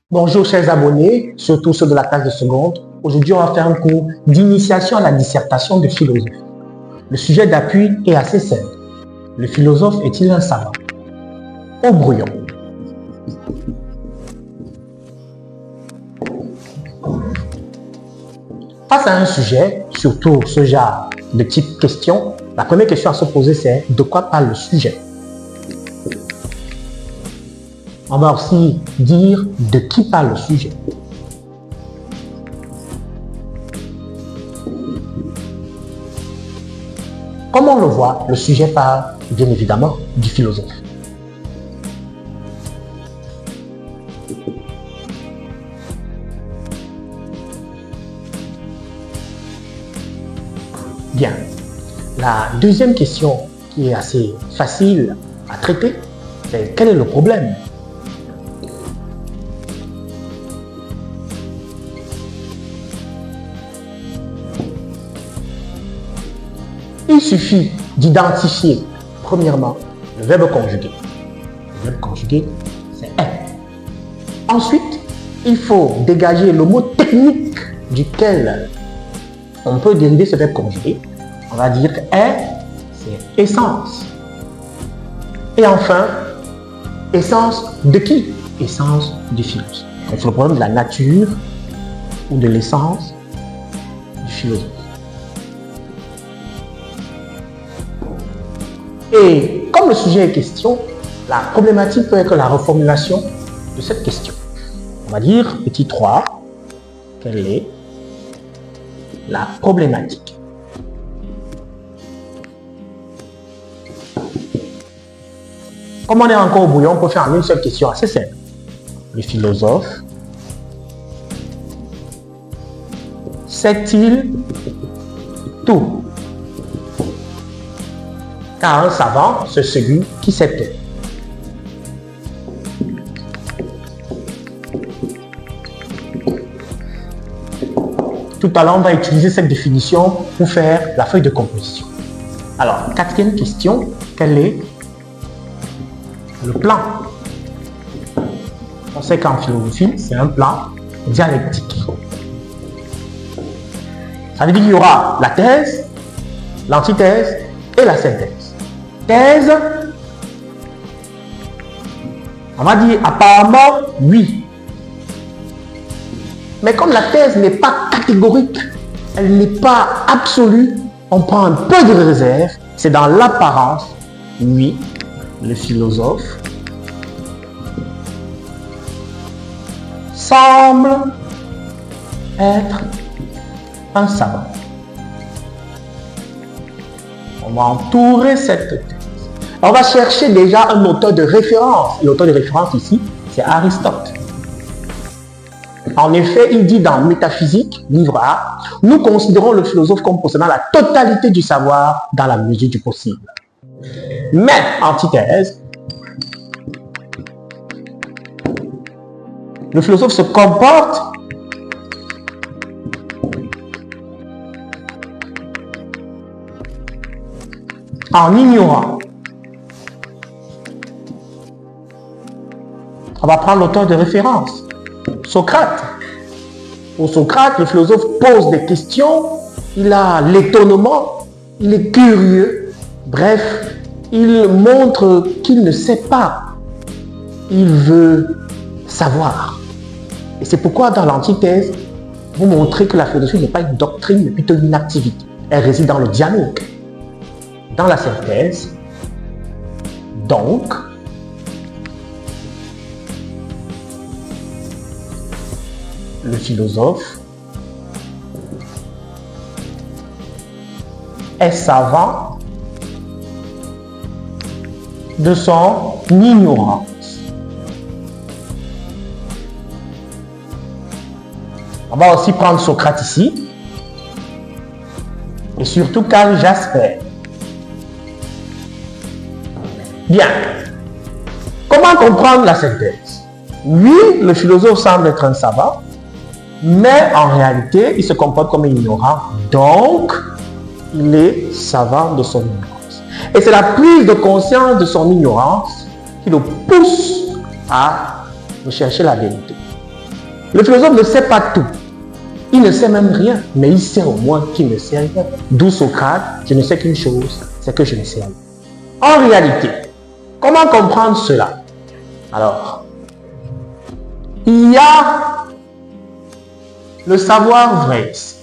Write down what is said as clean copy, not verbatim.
Bonjour chers abonnés, surtout ceux de la classe de seconde. Aujourd'hui, on va faire un cours d'initiation à la dissertation de philosophie. Le sujet d'appui est assez simple. Le philosophe est-il un savant? Au brouillon. Face à un sujet, surtout ce genre de type question, la première question à se poser c'est de quoi parle le sujet? On va aussi dire de qui parle le sujet. Comme on le voit, le sujet parle bien évidemment du philosophe. Bien. La deuxième question qui est assez facile à traiter, c'est quel est le problème? Il suffit d'identifier, premièrement, le verbe conjugué. Le verbe conjugué, c'est « est ». Ensuite, il faut dégager le mot technique duquel on peut dériver ce verbe conjugué. On va dire que « est », c'est « essence ». Et enfin, essence de qui? Essence du philosophe. C'est le problème de la nature ou de l'essence du philosophe. Et comme le sujet est question, la problématique peut être la reformulation de cette question. On va dire, petit 3, quelle est la problématique? Comme on est encore au brouillon, on peut faire en une seule question assez simple. Le philosophe sait-il tout? Car un savant, c'est celui qui sait tout. Tout à l'heure, on va utiliser cette définition pour faire la feuille de composition. Alors, quatrième question, quel est le plan? On sait qu'en philosophie, c'est un plan dialectique. Ça veut dire qu'il y aura la thèse, l'antithèse et la synthèse. Thèse, on va dire apparemment oui. Mais comme la thèse n'est pas catégorique, elle n'est pas absolue, on prend un peu de réserve, c'est dans l'apparence, oui, le philosophe semble être un savant. On va entourer cette thèse. On va chercher déjà un auteur de référence. L'auteur de référence ici, c'est Aristote. En effet, il dit dans Métaphysique, livre A, nous considérons le philosophe comme possédant la totalité du savoir dans la mesure du possible. Mais, antithèse, Le philosophe se comporte en ignorant. On va prendre l'auteur de référence, Socrate. Pour Socrate, le philosophe pose des questions, il a l'étonnement, il est curieux. Bref, il montre qu'il ne sait pas. Il veut savoir. Et c'est pourquoi dans l'antithèse, vous montrez que la philosophie n'est pas une doctrine, mais plutôt une activité. Elle réside dans le dialogue. Dans la synthèse, donc, le philosophe est savant de son ignorance. On va aussi prendre Socrate ici, et surtout Karl Jasper. Bien. Comment comprendre la synthèse? Oui, le philosophe semble être un savant, mais en réalité, il se comporte comme un ignorant. Donc, il est savant de son ignorance. Et c'est la prise de conscience de son ignorance qui le pousse à rechercher la vérité. Le philosophe ne sait pas tout. Il ne sait même rien, mais il sait au moins qu'il ne sait rien. D'où Socrate, je ne sais qu'une chose, c'est que je ne sais rien. En réalité, comment comprendre cela? Alors, il y a le savoir vrai ici.